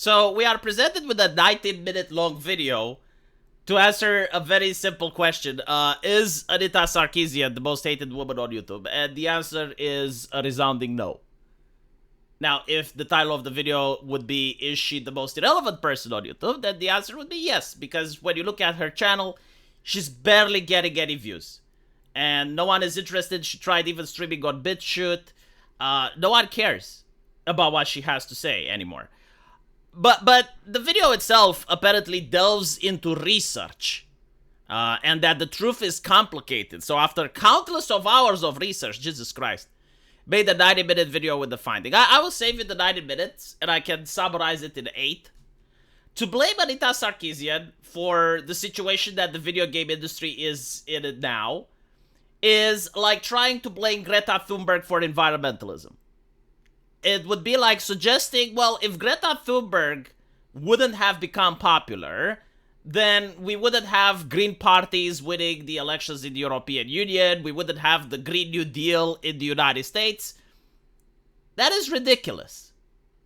So we are presented with a 19-minute long video to answer a very simple question. Is Anita Sarkeesian the most hated woman on YouTube? And the answer is a resounding no. Now, if the title of the video would be, is she the most irrelevant person on YouTube? Then the answer would be yes, because when you look at her channel, she's barely getting any views. And no one is interested. She tried even streaming on BitChute. No one cares about what she has to say anymore. But the video itself apparently delves into research. And that the truth is complicated. So after countless of hours of research, Jesus Christ, made a 90-minute video with the finding. I will save you the 90 minutes, and I can summarize it in 8. To blame Anita Sarkeesian for the situation that the video game industry is in it now is like trying to blame Greta Thunberg for environmentalism. It would be like suggesting, well, if Greta Thunberg wouldn't have become popular, then we wouldn't have green parties winning the elections in the European Union. We wouldn't have the Green New Deal in the United States. That is ridiculous.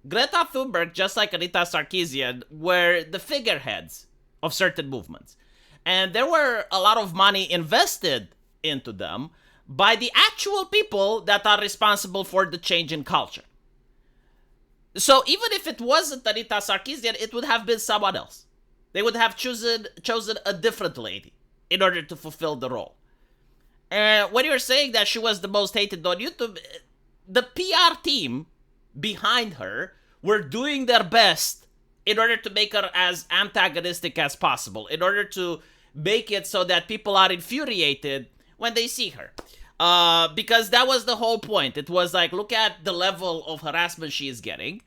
Greta Thunberg, just like Anita Sarkeesian, were the figureheads of certain movements. And there were a lot of money invested into them by the actual people that are responsible for the change in culture. So even if it wasn't Anita Sarkeesian, it would have been someone else. They would have chosen a different lady in order to fulfill the role. And when you're saying that she was the most hated on YouTube, the PR team behind her were doing their best in order to make her as antagonistic as possible, in order to make it so that people are infuriated when they see her. Because that was the whole point. It was like, look at the level of harassment she is getting.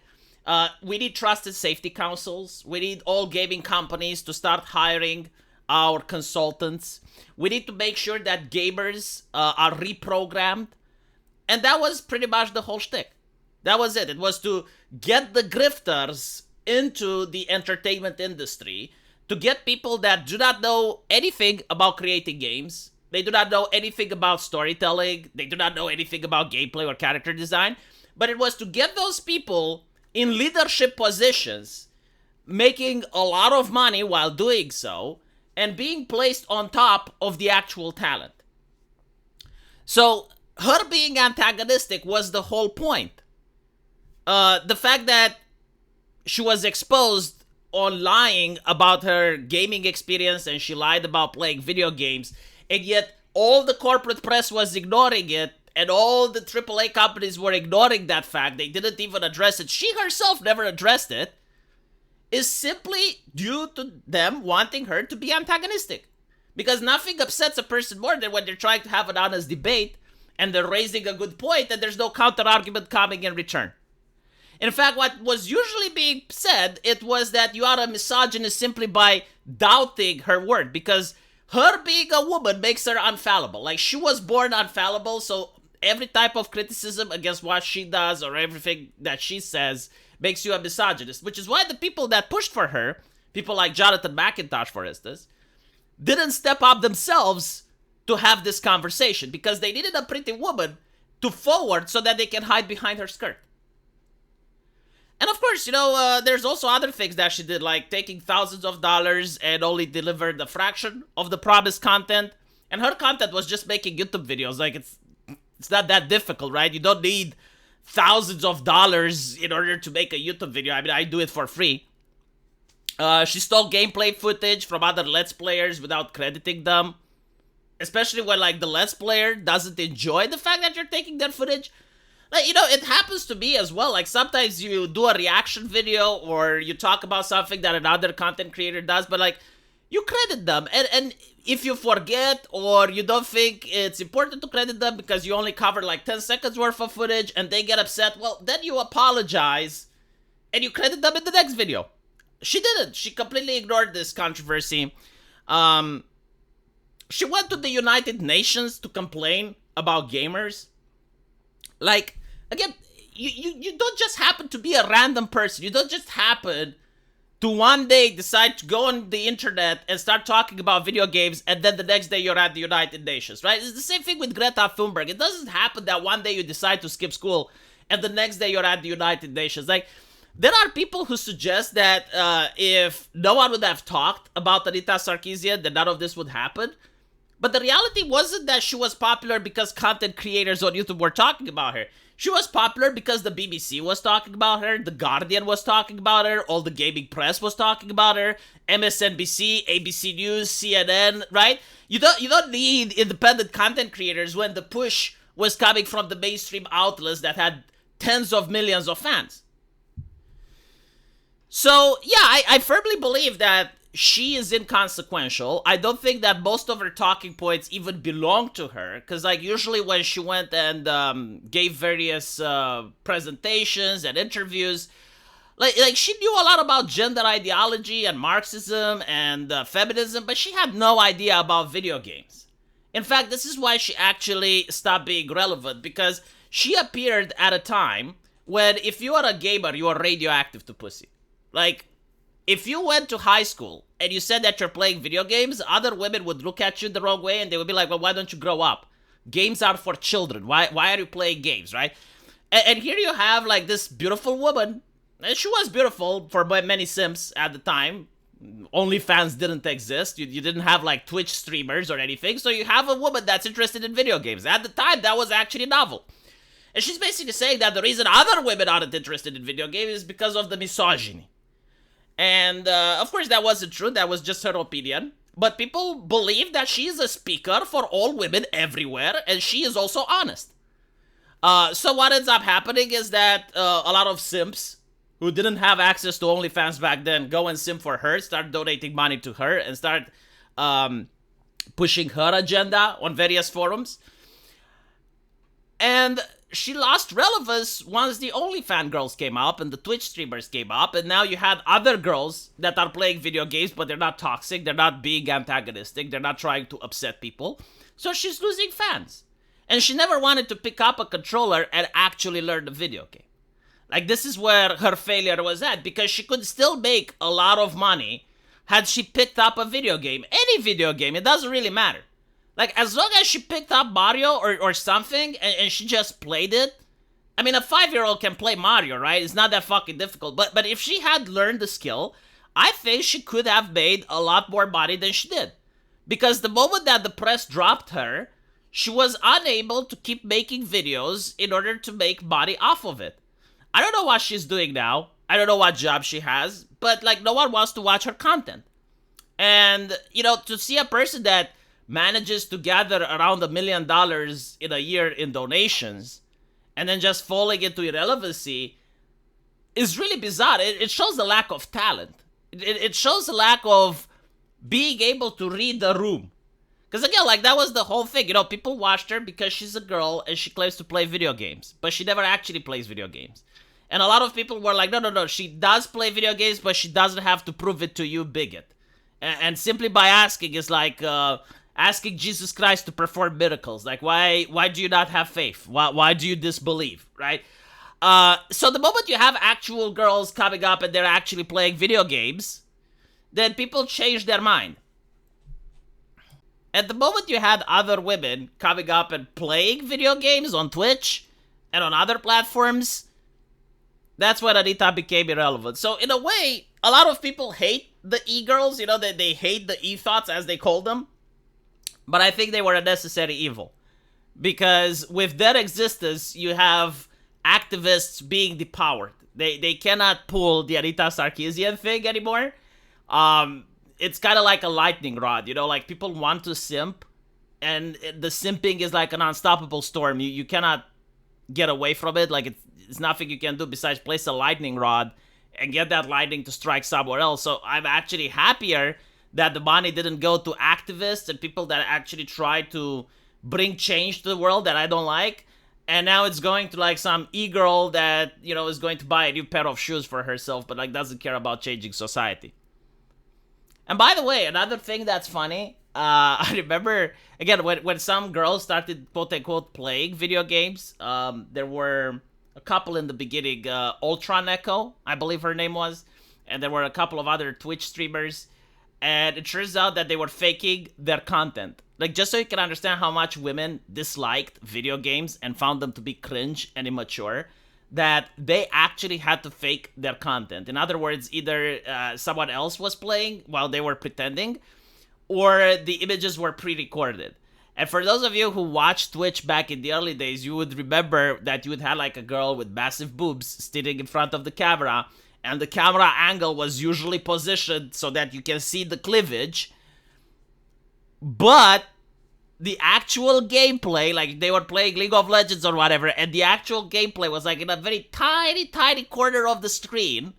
We need trusted safety councils. We need all gaming companies to start hiring our consultants. We need to make sure that gamers are reprogrammed. And that was pretty much the whole shtick. That was it. It was to get the grifters into the entertainment industry, to get people that do not know anything about creating games. They do not know anything about storytelling. They do not know anything about gameplay or character design. But it was to get those people in leadership positions, making a lot of money while doing so, and being placed on top of the actual talent. So, her being antagonistic was the whole point. The fact that she was exposed on lying about her gaming experience, and she lied about playing video games, and yet all the corporate press was ignoring it, and all the AAA companies were ignoring that fact. They didn't even address it. She herself never addressed it. Is simply due to them wanting her to be antagonistic. Because nothing upsets a person more than when they're trying to have an honest debate and they're raising a good point and there's no counter-argument coming in return. In fact, what was usually being said, it was that you are a misogynist simply by doubting her word. Because her being a woman makes her unfallible. Like, she was born unfallible, so every type of criticism against what she does or everything that she says makes you a misogynist, which is why the people that pushed for her, people like Jonathan McIntosh, for instance, didn't step up themselves to have this conversation because they needed a pretty woman to forward so that they can hide behind her skirt. And of course, there's also other things that she did, like taking thousands of dollars and only delivered a fraction of the promised content. And her content was just making YouTube videos. Like, it's not that difficult, right? You don't need thousands of dollars in order to make a YouTube video. I mean, I do it for free. She stole gameplay footage from other Let's Players without crediting them. Especially when, like, the Let's Player doesn't enjoy the fact that you're taking their footage. Like, it happens to me as well. Like, sometimes you do a reaction video or you talk about something that another content creator does, but, like, you credit them. And if you forget or you don't think it's important to credit them because you only covered like 10 seconds worth of footage and they get upset, well, then you apologize and you credit them in the next video. She didn't. She completely ignored this controversy. She went to the United Nations to complain about gamers. Like, again, you don't just happen to be a random person. You don't just happen to one day decide to go on the internet and start talking about video games, and then the next day you're at the United Nations, right? It's the same thing with Greta Thunberg. It doesn't happen that one day you decide to skip school, and the next day you're at the United Nations. Like, There are people who suggest that if no one would have talked about Anita Sarkeesian, then none of this would happen. But the reality wasn't that she was popular because content creators on YouTube were talking about her. She was popular because the BBC was talking about her, The Guardian was talking about her, all the gaming press was talking about her, MSNBC, ABC News, CNN, right? You don't need independent content creators when the push was coming from the mainstream outlets that had tens of millions of fans. So, yeah, I firmly believe that she is inconsequential. I don't think that most of her talking points even belong to her. Because, like, usually when she went and gave various presentations and interviews, like she knew a lot about gender ideology and Marxism and feminism, but she had no idea about video games. In fact, this is why she actually stopped being relevant, because she appeared at a time when if you are a gamer, you are radioactive to pussy. Like, if you went to high school and you said that you're playing video games, other women would look at you the wrong way and they would be like, well, why don't you grow up? Games are for children. Why are you playing games, right? And here you have, like, this beautiful woman. And she was beautiful for many Sims at the time. OnlyFans didn't exist. You didn't have, like, Twitch streamers or anything. So you have a woman that's interested in video games. At the time, that was actually novel. And she's basically saying that the reason other women aren't interested in video games is because of the misogyny. And, of course, that wasn't true. That was just her opinion. But people believe that she is a speaker for all women everywhere, and she is also honest. So what ends up happening is that a lot of simps who didn't have access to OnlyFans back then go and simp for her, start donating money to her, and start pushing her agenda on various forums. And she lost relevance once the OnlyFans girls came up and the Twitch streamers came up, and now you had other girls that are playing video games, but they're not toxic, they're not being antagonistic, they're not trying to upset people. So she's losing fans. And she never wanted to pick up a controller and actually learn the video game. Like, this is where her failure was at, because she could still make a lot of money had she picked up a video game. Any video game, it doesn't really matter. Like, as long as she picked up Mario or something and she just played it. I mean, a 5-year-old can play Mario, right? It's not that fucking difficult. But if she had learned the skill, I think she could have made a lot more money than she did. Because the moment that the press dropped her, she was unable to keep making videos in order to make money off of it. I don't know what she's doing now. I don't know what job she has. But, like, no one wants to watch her content. And, you know, to see a person that manages to gather around $1 million in a year in donations and then just falling into irrelevancy is really bizarre. It shows the lack of talent. It shows the lack of being able to read the room. Because again, like, that was the whole thing. You know, people watched her because she's a girl and she claims to play video games, but she never actually plays video games. And a lot of people were like, no, she does play video games, but she doesn't have to prove it to you, bigot. And simply by asking is like asking Jesus Christ to perform miracles. Like, why do you not have faith? Why do you disbelieve, right? So the moment you have actual girls coming up and they're actually playing video games, then people change their mind. At the moment you had other women coming up and playing video games on Twitch and on other platforms, that's when Anita became irrelevant. So in a way, a lot of people hate the EGirls, you know, they hate the E-thoughts as they call them. But I think they were a necessary evil. Because with their existence, you have activists being depowered. They cannot pull the Anita Sarkeesian thing anymore. It's kind of like a lightning rod, you know, like people want to simp, and the simping is like an unstoppable storm. You cannot get away from it. Like, it's nothing you can do besides place a lightning rod and get that lightning to strike somewhere else. So I'm actually happier that the money didn't go to activists and people that actually try to bring change to the world that I don't like. And now it's going to, like, some e-girl that, you know, is going to buy a new pair of shoes for herself, but, like, doesn't care about changing society. And by the way, another thing that's funny, I remember, again, when some girls started, quote-unquote, playing video games, there were a couple in the beginning, Ultron Echo, I believe her name was, and there were a couple of other Twitch streamers, and it turns out that they were faking their content. Like, just so you can understand how much women disliked video games and found them to be cringe and immature, that they actually had to fake their content. In other words, either someone else was playing while they were pretending, or the images were pre-recorded. And for those of you who watched Twitch back in the early days, you would remember that you would have like a girl with massive boobs sitting in front of the camera, and the camera angle was usually positioned so that you can see the cleavage. But the actual gameplay, like they were playing League of Legends or whatever, and the actual gameplay was like in a very tiny, tiny corner of the screen.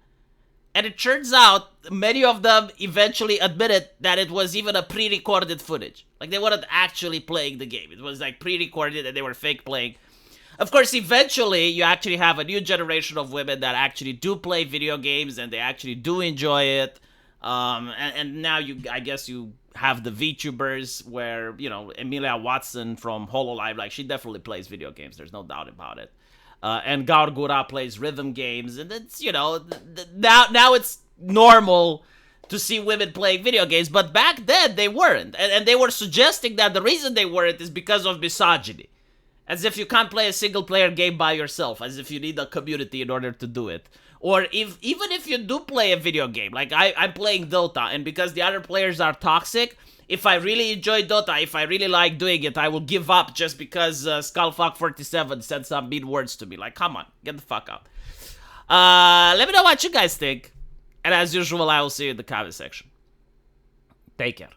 And it turns out many of them eventually admitted that it was even a pre-recorded footage. Like they weren't actually playing the game. It was like pre-recorded and they were fake playing. Of course, eventually you actually have a new generation of women that actually do play video games and they actually do enjoy it. And now I guess you have the VTubers where, you know, Emilia Watson from HoloLive, like she definitely plays video games. There's no doubt about it. And Gargura plays rhythm games, and it's, you know, now it's normal to see women playing video games, but back then they weren't. And they were suggesting that the reason they weren't is because of misogyny. As if you can't play a single-player game by yourself, as if you need a community in order to do it. Or even if you do play a video game, like I'm playing Dota, and because the other players are toxic, if I really enjoy Dota, if I really like doing it, I will give up just because Skullfuck47 said some mean words to me. Like, come on, get the fuck out. Let me know what you guys think. And as usual, I will see you in the comment section. Take care.